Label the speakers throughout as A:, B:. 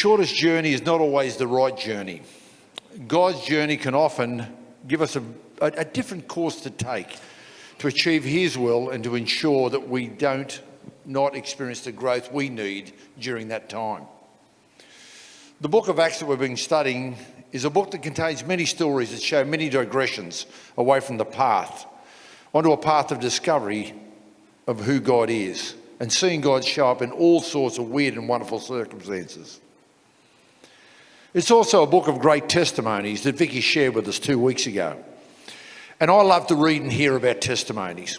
A: shortest journey is not always the right journey. God's journey can often give us a different course to take to achieve his will and to ensure that we don't not experience the growth we need during that time. The book of Acts that we've been studying is a book that contains many stories that show many digressions away from the path, onto a path of discovery of who God is and seeing God show up in all sorts of weird and wonderful circumstances. It's also a book of great testimonies that Vicky shared with us 2 weeks ago. And I love to read and hear about testimonies.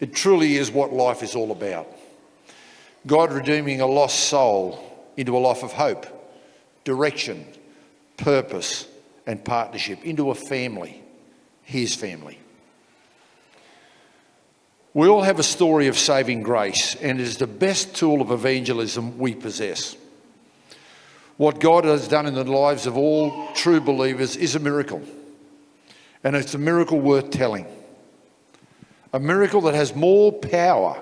A: It truly is what life is all about. God redeeming a lost soul into a life of hope, direction, purpose and partnership, into a family, his family. We all have a story of saving grace, and it is the best tool of evangelism we possess. What God has done in the lives of all true believers is a miracle, and it's a miracle worth telling. A miracle that has more power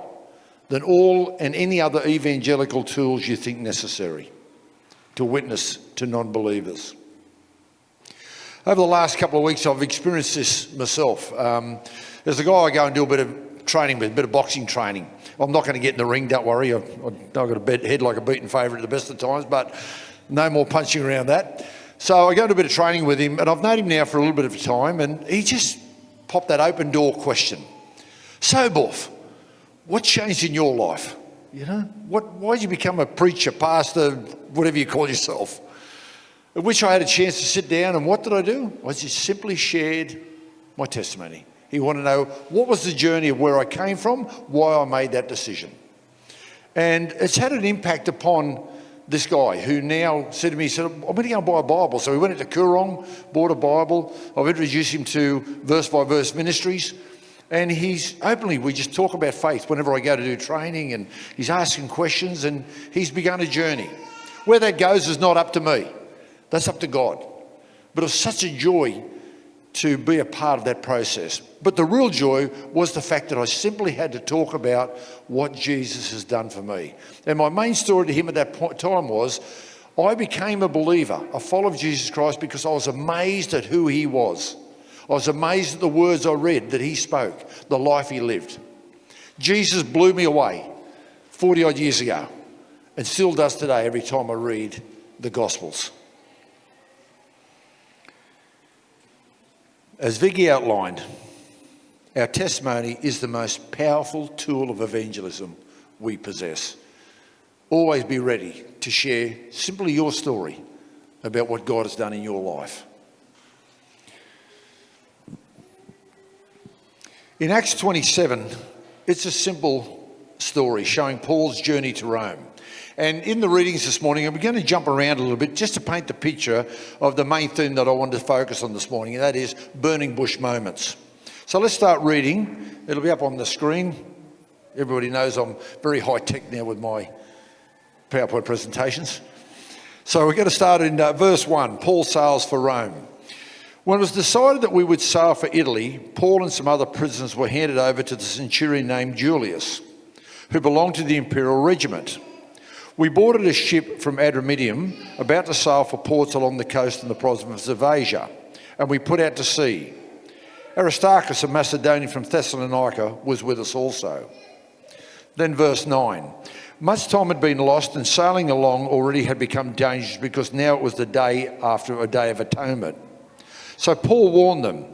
A: than all and any other evangelical tools you think necessary to witness to non-believers. Over the last couple of weeks, I've experienced this myself. There's a guy I go and do a bit of training with, a bit of boxing training. I'm not going to get in the ring, don't worry. I've got a head like a beaten favourite at the best of times, but no more punching around that. So I go to a bit of training with him, and I've known him now for a little bit of time, and he just popped that open door question. So, Boof, what changed in your life? You know, why did you become a preacher, pastor, whatever you call yourself? At which I had a chance to sit down, and what did I do? I just simply shared my testimony. He wanted to know what was the journey of where I came from, why I made that decision. And it's had an impact upon this guy who now said to me, he said, I'm going to go and buy a Bible. So we went into Coorong, bought a Bible. I've introduced him to Verse by Verse Ministries. And he's openly, we just talk about faith whenever I go to do training, and he's asking questions, and he's begun a journey. Where that goes is not up to me. That's up to God. But it was such a joy to be a part of that process. But the real joy was the fact that I simply had to talk about what Jesus has done for me. And my main story to him at that time was, I became a believer, a follower of Jesus Christ, because I was amazed at who he was. I was amazed at the words I read that he spoke, the life he lived. Jesus blew me away 40 odd years ago, and still does today every time I read the Gospels. As Vicky outlined, our testimony is the most powerful tool of evangelism we possess. Always be ready to share simply your story about what God has done in your life. In Acts 27, it's a simple story showing Paul's journey to Rome. And in the readings this morning, I'm going to jump around a little bit just to paint the picture of the main theme that I wanted to focus on this morning, and that is burning bush moments. So let's start reading. It'll be up on the screen. Everybody knows I'm very high-tech now with my PowerPoint presentations. So we're going to start in verse 1. Paul sails for Rome. When it was decided that we would sail for Italy, Paul and some other prisoners were handed over to the centurion named Julius, who belonged to the imperial regiment. We boarded a ship from Adramyttium, about to sail for ports along the coast in the province of Asia, and we put out to sea. Aristarchus, a Macedonian from Thessalonica, was with us also. Then verse 9. Much time had been lost, and sailing along already had become dangerous, because now it was the day after a day of atonement. So Paul warned them,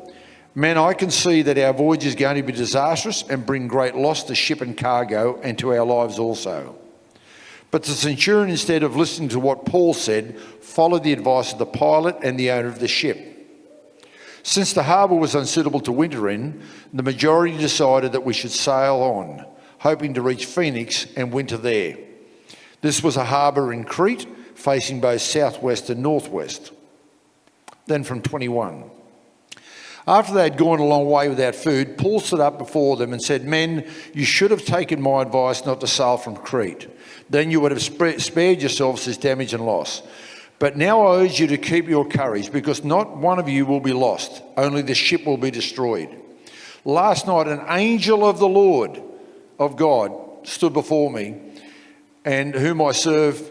A: "Men, I can see that our voyage is going to be disastrous and bring great loss to ship and cargo, and to our lives also." But the centurion, instead of listening to what Paul said, followed the advice of the pilot and the owner of the ship. Since the harbour was unsuitable to winter in, the majority decided that we should sail on, hoping to reach Phoenix and winter there. This was a harbour in Crete, facing both southwest and northwest. Then from 21. After they had gone a long way without food, Paul stood up before them and said, "Men, you should have taken my advice not to sail from Crete. Then you would have spared yourselves this damage and loss. But now I urge you to keep your courage, because not one of you will be lost, only the ship will be destroyed. Last night an angel of the Lord, of God, stood before me, and whom I serve.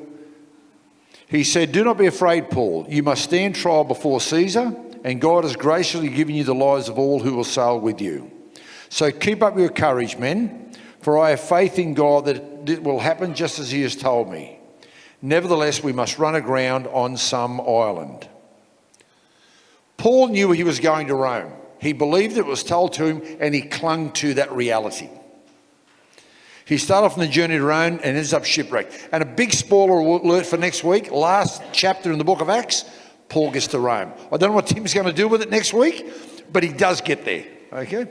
A: He said, "Do not be afraid, Paul. You must stand trial before Caesar, and God has graciously given you the lives of all who will sail with you. So keep up your courage, men, for I have faith in God that it will happen just as he has told me. Nevertheless, we must run aground on some island." Paul knew he was going to Rome. He believed it was told to him, and he clung to that reality. He started off on the journey to Rome and ends up shipwrecked. And a big spoiler alert for next week, last chapter in the book of Acts, Paul gets to Rome. I don't know what Tim's going to do with it next week, but he does get there, okay?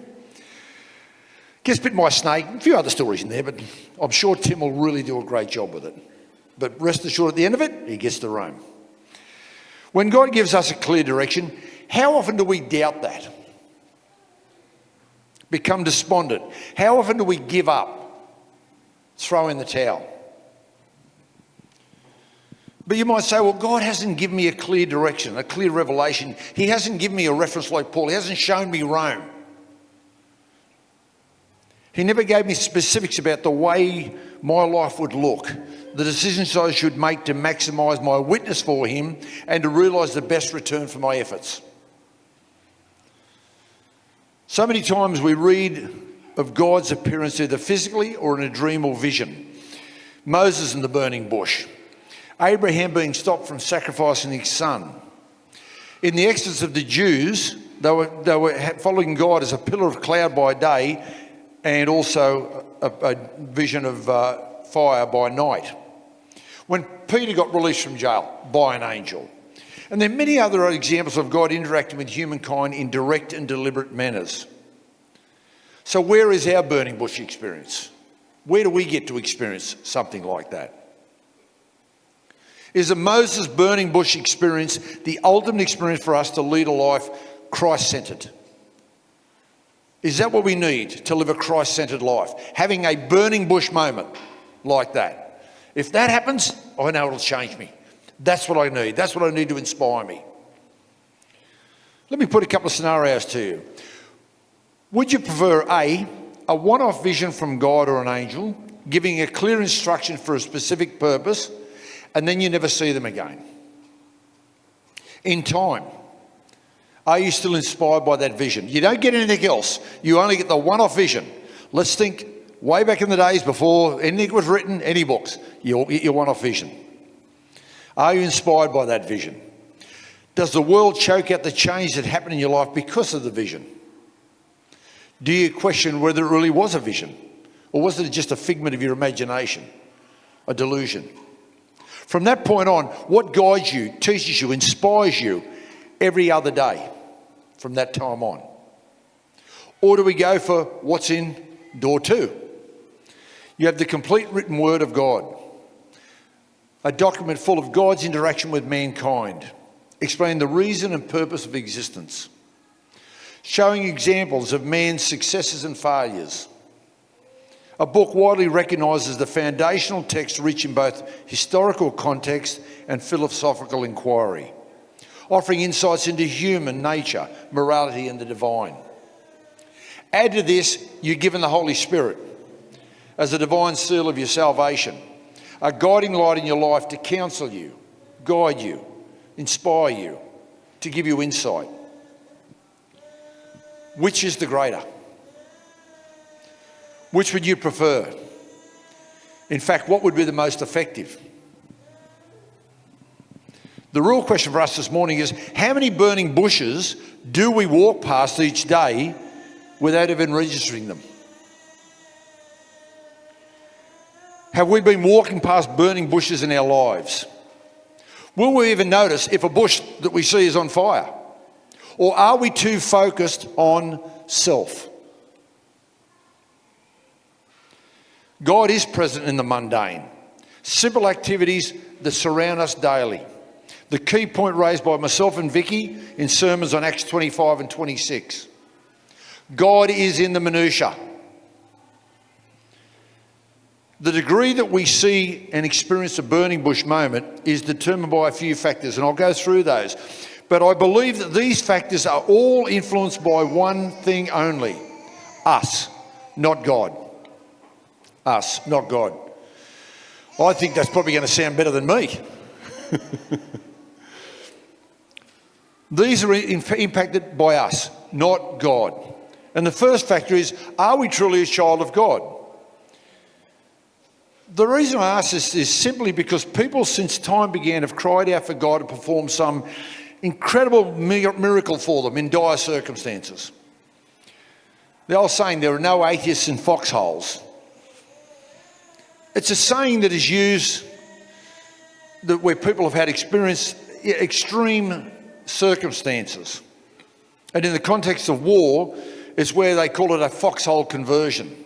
A: Gets bit by a snake, a few other stories in there, but I'm sure Tim will really do a great job with it. But rest assured, at the end of it, he gets to Rome. When God gives us a clear direction, how often do we doubt that? Become despondent? How often do we give up? Throw in the towel? But you might say, well, God hasn't given me a clear direction, a clear revelation. He hasn't given me a reference like Paul. He hasn't shown me Rome. He never gave me specifics about the way my life would look, the decisions I should make to maximise my witness for him and to realise the best return for my efforts. So many times we read of God's appearance either physically or in a dream or vision. Moses in the burning bush. Abraham being stopped from sacrificing his son. In the Exodus of the Jews, they were following God as a pillar of cloud by day and also a vision of fire by night. When Peter got released from jail by an angel. And there are many other examples of God interacting with humankind in direct and deliberate manners. So where is our burning bush experience? Where do we get to experience something like that? Is a Moses burning bush experience the ultimate experience for us to lead a life Christ-centered? Is that what we need to live a Christ-centered life? Having a burning bush moment like that. If that happens, I know it'll change me. That's what I need. That's what I need to inspire me. Let me put a couple of scenarios to you. Would you prefer a one-off vision from God or an angel, giving a clear instruction for a specific purpose, and then you never see them again? In time, are you still inspired by that vision? You don't get anything else. You only get the one-off vision. Let's think way back in the days before anything was written, any books, your one-off vision. Are you inspired by that vision? Does the world choke out the change that happened in your life because of the vision? Do you question whether it really was a vision? Or was it just a figment of your imagination? A delusion? From that point on, what guides you, teaches you, inspires you every other day from that time on? Or do we go for what's in door 2? You have the complete written word of God. A document full of God's interaction with mankind, explaining the reason and purpose of existence, showing examples of man's successes and failures. A book widely recognised as the foundational text rich in both historical context and philosophical inquiry, offering insights into human nature, morality and the divine. Add to this, you're given the Holy Spirit as a divine seal of your salvation, a guiding light in your life to counsel you, guide you, inspire you, to give you insight. Which is the greater? Which would you prefer? In fact, what would be the most effective? The real question for us this morning is, how many burning bushes do we walk past each day without even registering them? Have we been walking past burning bushes in our lives? Will we even notice if a bush that we see is on fire? Or are we too focused on self? God is present in the mundane, simple activities that surround us daily. The key point raised by myself and Vicky in sermons on Acts 25 and 26. God is in the minutiae. The degree that we see and experience a burning bush moment is determined by a few factors, and I'll go through those. But I believe that these factors are all influenced by one thing only: us, not God. Us, not God. I think that's probably going to sound better than me. These are impacted by us, not God. And the first factor is, are we truly a child of God? The reason I ask this is simply because people since time began have cried out for God to perform some incredible miracle for them in dire circumstances. The old saying, there are no atheists in foxholes. It's a saying that is used where people have had experienced extreme circumstances. And in the context of war, it's where they call it a foxhole conversion.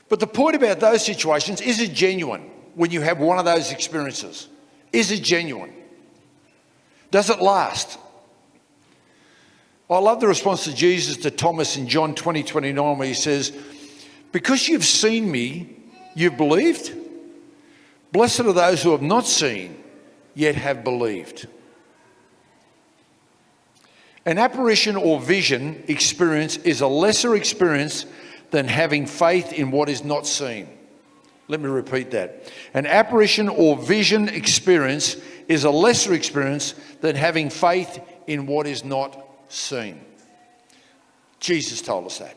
A: But the point about those situations, is it genuine when you have one of those experiences? Is it genuine? Does it last? I love the response to Jesus to Thomas in John 20:29, where he says, because you've seen me, you've believed? Blessed are those who have not seen, yet have believed. An apparition or vision experience is a lesser experience than having faith in what is not seen. Let me repeat that. An apparition or vision experience is a lesser experience than having faith in what is not seen. Jesus told us that.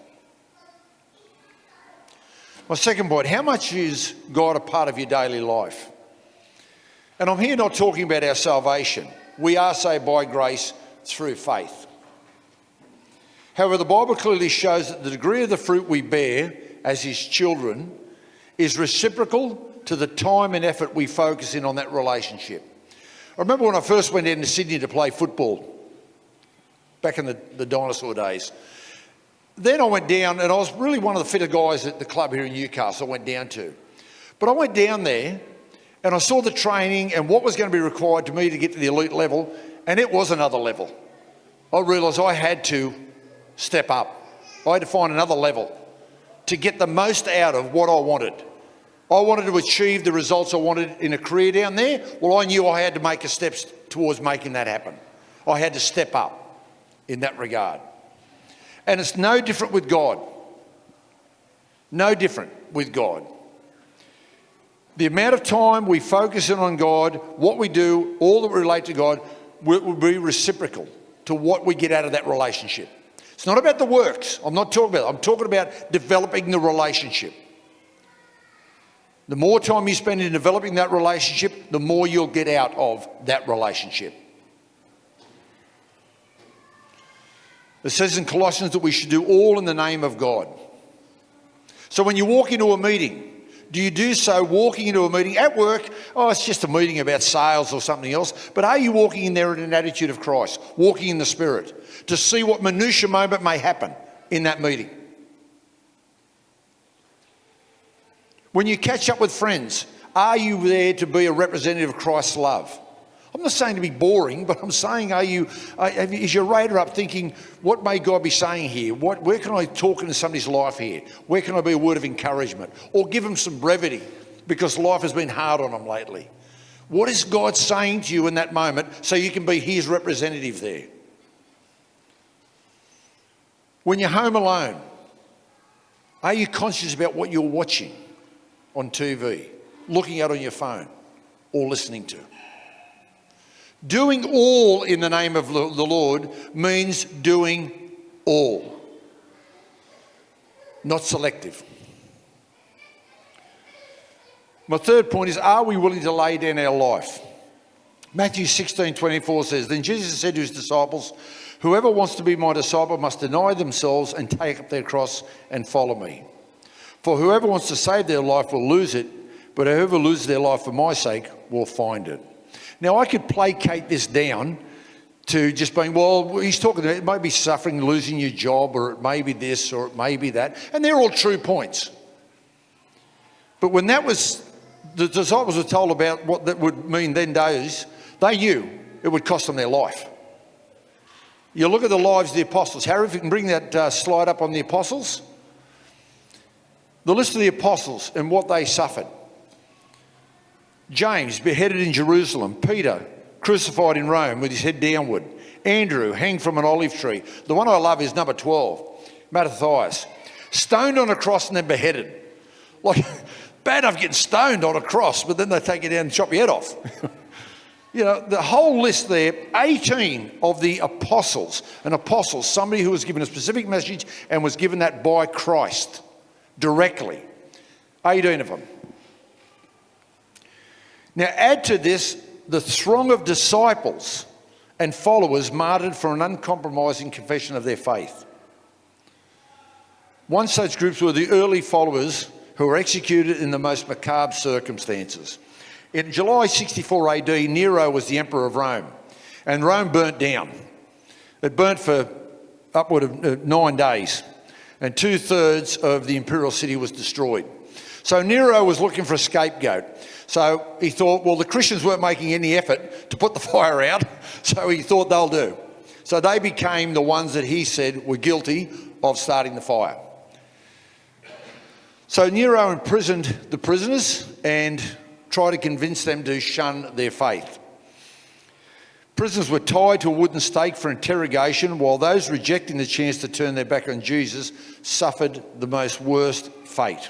A: My second point, how much is God a part of your daily life? And I'm here not talking about our salvation. We are saved by grace through faith. However, the Bible clearly shows that the degree of the fruit we bear as his children is reciprocal to the time and effort we focus in on that relationship. I remember when I first went down to Sydney to play football, back in the dinosaur days. Then I went down, and I was really one of the fitter guys at the club here in Newcastle I went down to. But I went down there, and I saw the training and what was going to be required to me to get to the elite level, and it was another level. I realised I had to step up. I had to find another level to get the most out of what I wanted. I wanted to achieve the results I wanted in a career down there. Well, I knew I had to make a step towards making that happen. I had to step up in that regard. And it's no different with God. No different with God. The amount of time we focus in on God, what we do, all that we relate to God, will be reciprocal to what we get out of that relationship. It's not about the works. I'm not talking about it. I'm talking about developing the relationship. The more time you spend in developing that relationship, the more you'll get out of that relationship. It says in Colossians that we should do all in the name of God. So when you walk into a meeting, do you do so walking into a meeting at work? Oh, it's just a meeting about sales or something else. But are you walking in there in an attitude of Christ, walking in the Spirit, to see what minutiae moment may happen in that meeting? When you catch up with friends, are you there to be a representative of Christ's love? I'm not saying to be boring, but I'm saying, is your radar up thinking, what may God be saying here? Where can I talk into somebody's life here? Where can I be a word of encouragement? Or give them some brevity because life has been hard on them lately. What is God saying to you in that moment so you can be his representative there? When you're home alone, are you conscious about what you're watching on TV, looking at on your phone, or listening to? Doing all in the name of the Lord means doing all, not selective. My third point is, are we willing to lay down our life? Matthew 16:24 says, then Jesus said to his disciples, whoever wants to be my disciple must deny themselves and take up their cross and follow me. For whoever wants to save their life will lose it, but whoever loses their life for my sake will find it. Now, I could placate this down to just being, well, he's talking about it may be suffering, losing your job, or it may be this, or it may be that. And they're all true points. But when that was, the disciples were told about what that would mean then days, they knew it would cost them their life. You look at the lives of the apostles. Harry, if you can bring that slide up on the apostles. The list of the apostles and what they suffered. James, beheaded in Jerusalem. Peter, crucified in Rome with his head downward. Andrew, hanged from an olive tree. The one I love is number 12, Matthias. Stoned on a cross and then beheaded. Like, bad enough getting stoned on a cross, but then they take you down and chop your head off. You know, the whole list there, 18 of the apostles. An apostle, somebody who was given a specific message and was given that by Christ directly. 18 of them. Now add to this the throng of disciples and followers martyred for an uncompromising confession of their faith. One such group were the early followers who were executed in the most macabre circumstances. In July 64 AD, Nero was the emperor of Rome, and Rome burnt down. It burnt for upward of 9 days, and 2/3 of the imperial city was destroyed. So Nero was looking for a scapegoat. So he thought, well, the Christians weren't making any effort to put the fire out, so he thought they'll do. So they became the ones that he said were guilty of starting the fire. So Nero imprisoned the prisoners and tried to convince them to shun their faith. Prisoners were tied to a wooden stake for interrogation, while those rejecting the chance to turn their back on Jesus suffered the most worst fate,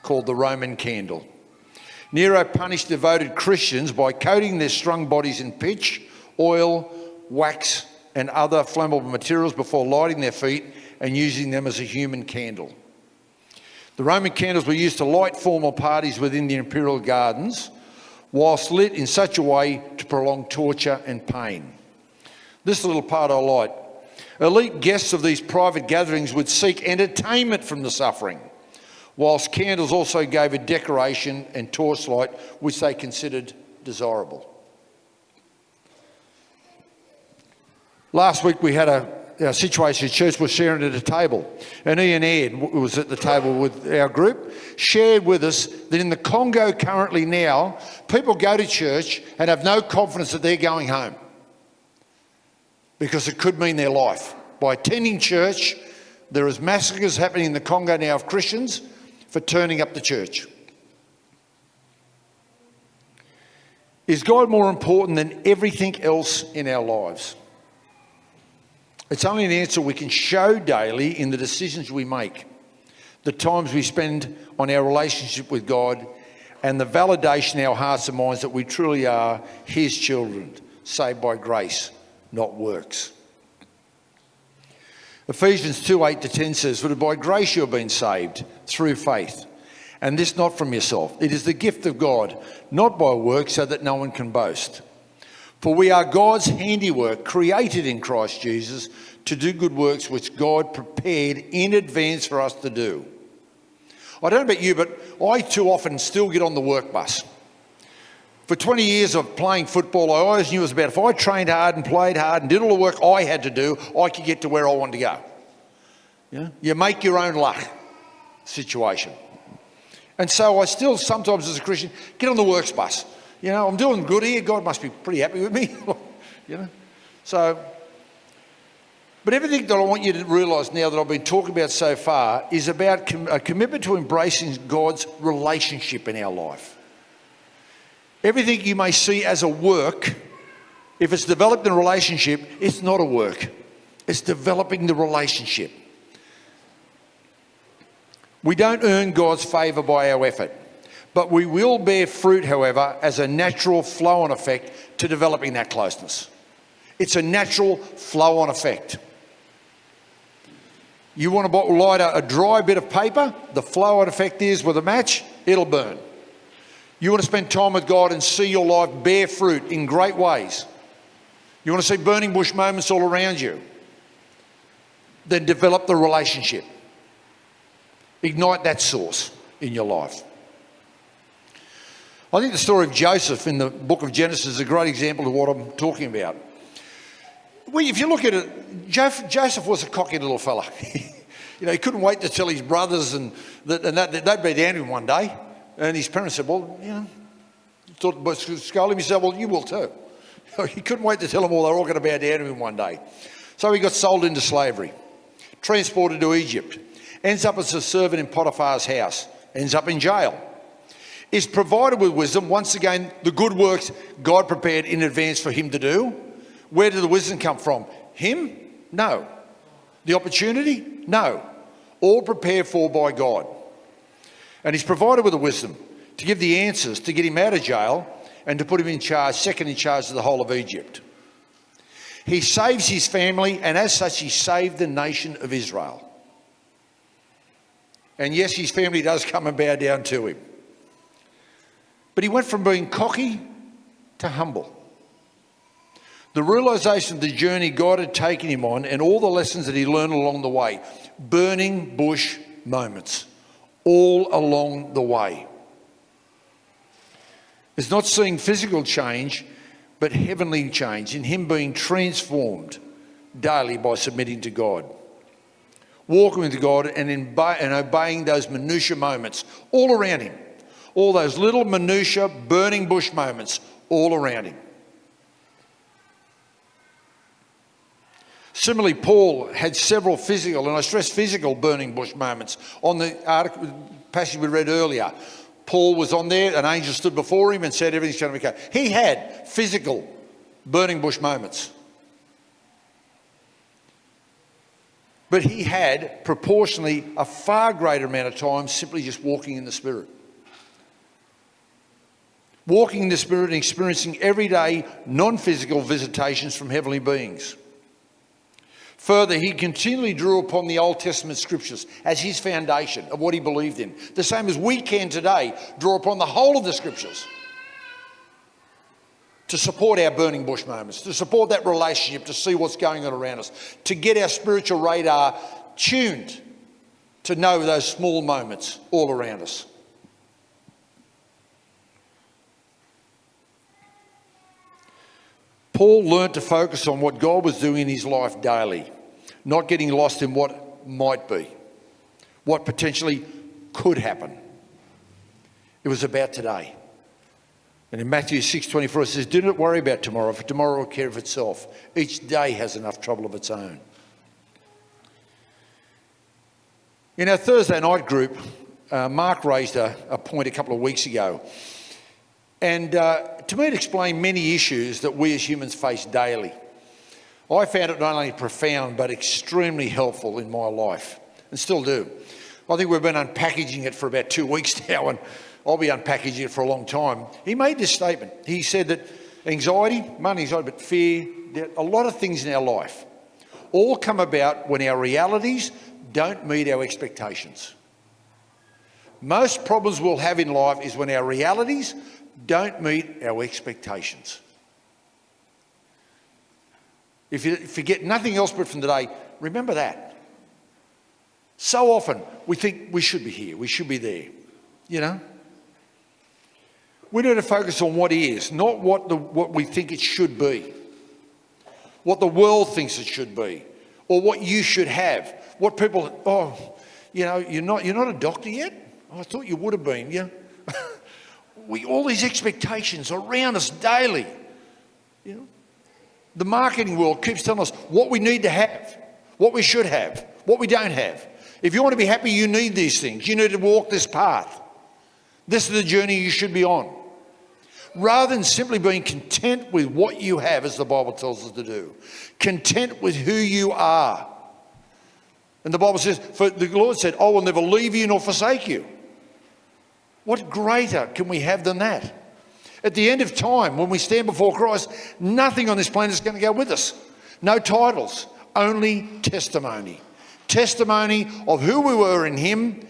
A: called the Roman candle. Nero punished devoted Christians by coating their strung bodies in pitch, oil, wax, and other flammable materials before lighting their feet and using them as a human candle. The Roman candles were used to light formal parties within the imperial gardens, whilst lit in such a way to prolong torture and pain. This little part I like. Elite guests of these private gatherings would seek entertainment from the suffering, whilst candles also gave a decoration and torchlight which they considered desirable. Last week we had a situation at church was sharing at a table, and Ian Ed, who was at the table with our group, shared with us that in the Congo currently now, people go to church and have no confidence that they're going home because it could mean their life. By attending church, there is massacres happening in the Congo now of Christians for turning up the church. Is God more important than everything else in our lives? It's only an answer we can show daily in the decisions we make, the times we spend on our relationship with God, and the validation in our hearts and minds that we truly are His children, saved by grace, not works. Ephesians 2:8-10 says, "For by grace you have been saved through faith, and this not from yourself. It is the gift of God, not by works, so that no one can boast. For we are God's handiwork, created in Christ Jesus, to do good works which God prepared in advance for us to do." I don't know about you, but I too often still get on the work bus. For 20 years of playing football, I always knew it was about if I trained hard and played hard and did all the work I had to do, I could get to where I wanted to go. Yeah? You make your own luck situation. And so I still sometimes as a Christian get on the works bus. You know, I'm doing good here. God must be pretty happy with me. You know, so, but everything that I want you to realise now that I've been talking about so far is about a commitment to embracing God's relationship in our life. Everything you may see as a work, if it's developed in a relationship, it's not a work. It's developing the relationship. We don't earn God's favour by our effort. But we will bear fruit, however, as a natural flow-on effect to developing that closeness. It's a natural flow-on effect. You want to light a dry bit of paper, the flow-on effect is with a match, it'll burn. You want to spend time with God and see your life bear fruit in great ways. You want to see burning bush moments all around you. Then develop the relationship. Ignite that source in your life. I think the story of Joseph in the book of Genesis is a great example of what I'm talking about. If you look at it, Joseph was a cocky little fella. You know, he couldn't wait to tell his brothers and that they'd be down to him one day. And his parents said, well, you know, thought, scold him. He said, well, you will too. He couldn't wait to tell them all they were all going to bow down to him one day. So he got sold into slavery, transported to Egypt, ends up as a servant in Potiphar's house, ends up in jail. Is provided with wisdom. Once again, the good works God prepared in advance for him to do. Where did the wisdom come from? Him? No. The opportunity? No. All prepared for by God. And he's provided with the wisdom to give the answers to get him out of jail and to put him in charge, second in charge of the whole of Egypt. He saves his family, and as such, he saved the nation of Israel. And yes, his family does come and bow down to him. But he went from being cocky to humble. The realisation of the journey God had taken him on and all the lessons that he learned along the way. Burning bush moments all along the way. It's not seeing physical change, but heavenly change in him being transformed daily by submitting to God. Walking with God and obeying those minutiae moments all around him. All those little minutiae burning bush moments all around him. Similarly, Paul had several physical, and I stress physical, burning bush moments. On the passage we read earlier, Paul was on there, an angel stood before him and said everything's going to be okay. He had physical burning bush moments. But he had proportionally a far greater amount of time simply just walking in the Spirit. Walking in the Spirit and experiencing everyday non-physical visitations from heavenly beings. Further, he continually drew upon the Old Testament scriptures as his foundation of what he believed in. The same as we can today draw upon the whole of the scriptures to support our burning bush moments, to support that relationship, to see what's going on around us, to get our spiritual radar tuned to know those small moments all around us. Paul learnt to focus on what God was doing in his life daily, not getting lost in what might be, what potentially could happen. It was about today. And in Matthew 6:24 it says, "Do not worry about tomorrow, for tomorrow will care of itself. Each day has enough trouble of its own." In our Thursday night group, Mark raised a point a couple of weeks ago. And to me it explained many issues that we as humans face daily. I found it not only profound but extremely helpful in my life, and still do. I think we've been unpackaging it for about 2 weeks now, and I'll be unpackaging it for a long time. He made this statement. He said that anxiety, not anxiety, but fear, a lot of things in our life all come about when our realities don't meet our expectations. Most problems we'll have in life is when our realities don't meet our expectations. If you forget nothing else but from today, remember that. So often we think we should be here, we should be there, you know. We need to focus on what is, not what we think it should be, what the world thinks it should be, or what you should have. What people, you're not a doctor yet? Oh, I thought you would have been, yeah. All these expectations around us daily. You know, the marketing world keeps telling us what we need to have, what we should have, what we don't have. If you want to be happy, you need these things. You need to walk this path. This is the journey you should be on. Rather than simply being content with what you have, as the Bible tells us to do. Content with who you are. And the Bible says, for the Lord said, I will never leave you nor forsake you. What greater can we have than that? At the end of time, when we stand before Christ, nothing on this planet is going to go with us. No titles, only testimony. Testimony of who we were in him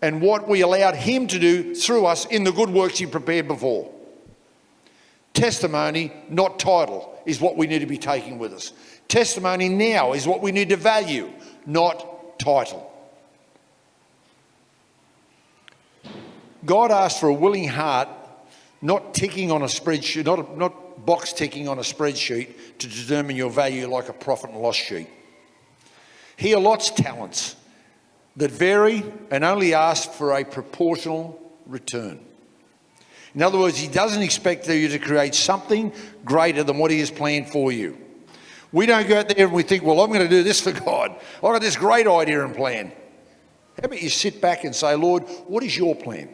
A: and what we allowed him to do through us in the good works he prepared before. Testimony, not title, is what we need to be taking with us. Testimony now is what we need to value, not title. God asked for a willing heart, not ticking on a spreadsheet, not box ticking on a spreadsheet to determine your value like a profit and loss sheet. He allots talents that vary and only asks for a proportional return. In other words, he doesn't expect you to create something greater than what he has planned for you. We don't go out there and we think, well, I'm going to do this for God. I've got this great idea and plan. How about you sit back and say, Lord, what is your plan?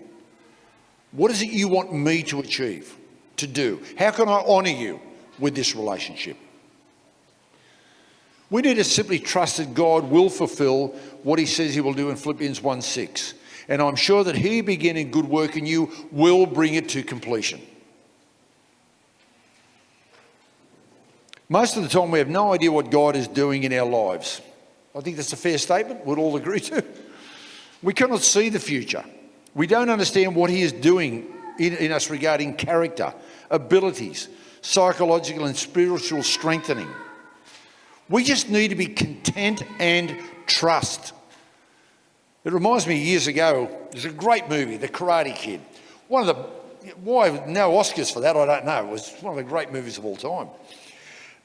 A: What is it you want me to achieve, to do? How can I honour you with this relationship? We need to simply trust that God will fulfil what he says he will do in Philippians 1:6. And I'm sure that he beginning good work in you will bring it to completion. Most of the time we have no idea what God is doing in our lives. I think that's a fair statement, we'd all agree to. We cannot see the future. We don't understand what he is doing in us regarding character, abilities, psychological and spiritual strengthening. We just need to be content and trust. It reminds me years ago, there's a great movie, The Karate Kid. Why no Oscars for that, I don't know. It was one of the great movies of all time.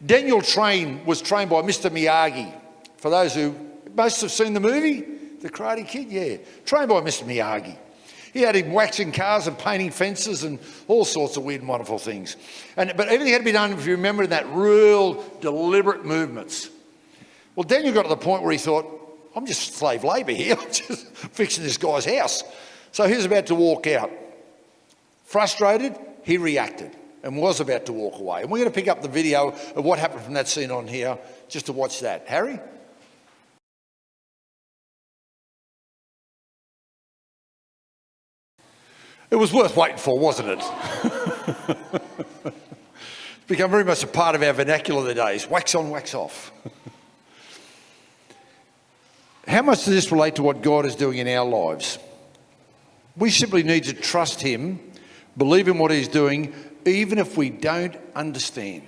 A: Daniel was trained by Mr. Miyagi. For those who most have seen the movie, The Karate Kid, yeah. Trained by Mr. Miyagi. He had him waxing cars and painting fences and all sorts of weird and wonderful things. But everything had to be done, if you remember, in that real deliberate movements. Well, Daniel got to the point where he thought, I'm just slave labour here. I'm just fixing this guy's house. So he was about to walk out. Frustrated, he reacted and was about to walk away. And we're going to pick up the video of what happened from that scene on here, just to watch that. Harry? It was worth waiting for, wasn't it? It's become very much a part of our vernacular these days. Wax on, wax off. How much does this relate to what God is doing in our lives? We simply need to trust him, believe in what he's doing, even if we don't understand.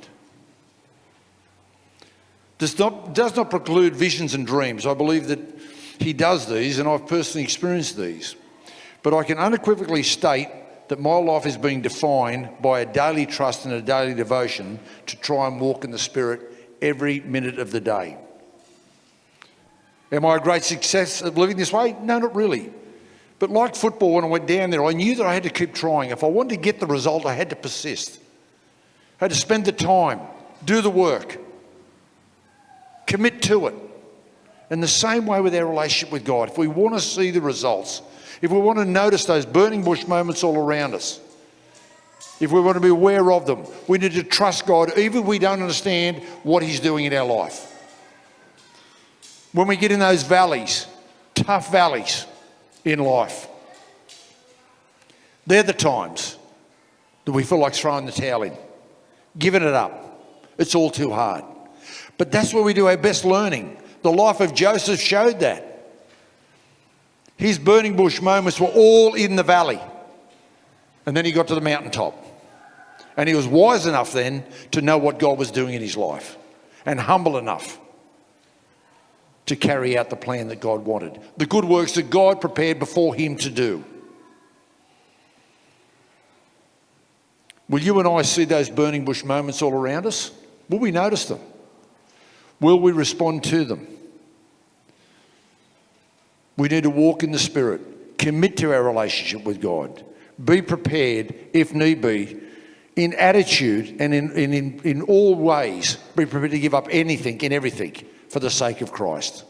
A: Does not preclude visions and dreams. I believe that he does these, and I've personally experienced these. But I can unequivocally state that my life is being defined by a daily trust and a daily devotion to try and walk in the Spirit every minute of the day. Am I a great success at living this way? No, not really. But like football, when I went down there, I knew that I had to keep trying. If I wanted to get the result, I had to persist. I had to spend the time, do the work, commit to it. In the same way with our relationship with God, if we want to see the results, if we want to notice those burning bush moments all around us, if we want to be aware of them, we need to trust God even if we don't understand what he's doing in our life. When we get in those valleys, tough valleys in life, they're the times that we feel like throwing the towel in, giving it up. It's all too hard. But that's where we do our best learning. The life of Joseph showed that. His burning bush moments were all in the valley. And then he got to the mountaintop. And he was wise enough then to know what God was doing in his life, and humble enough to carry out the plan that God wanted, the good works that God prepared before him to do. Will you and I see those burning bush moments all around us? Will we notice them? Will we respond to them? We need to walk in the Spirit, commit to our relationship with God, be prepared, if need be, in attitude and in all ways, be prepared to give up anything and everything for the sake of Christ.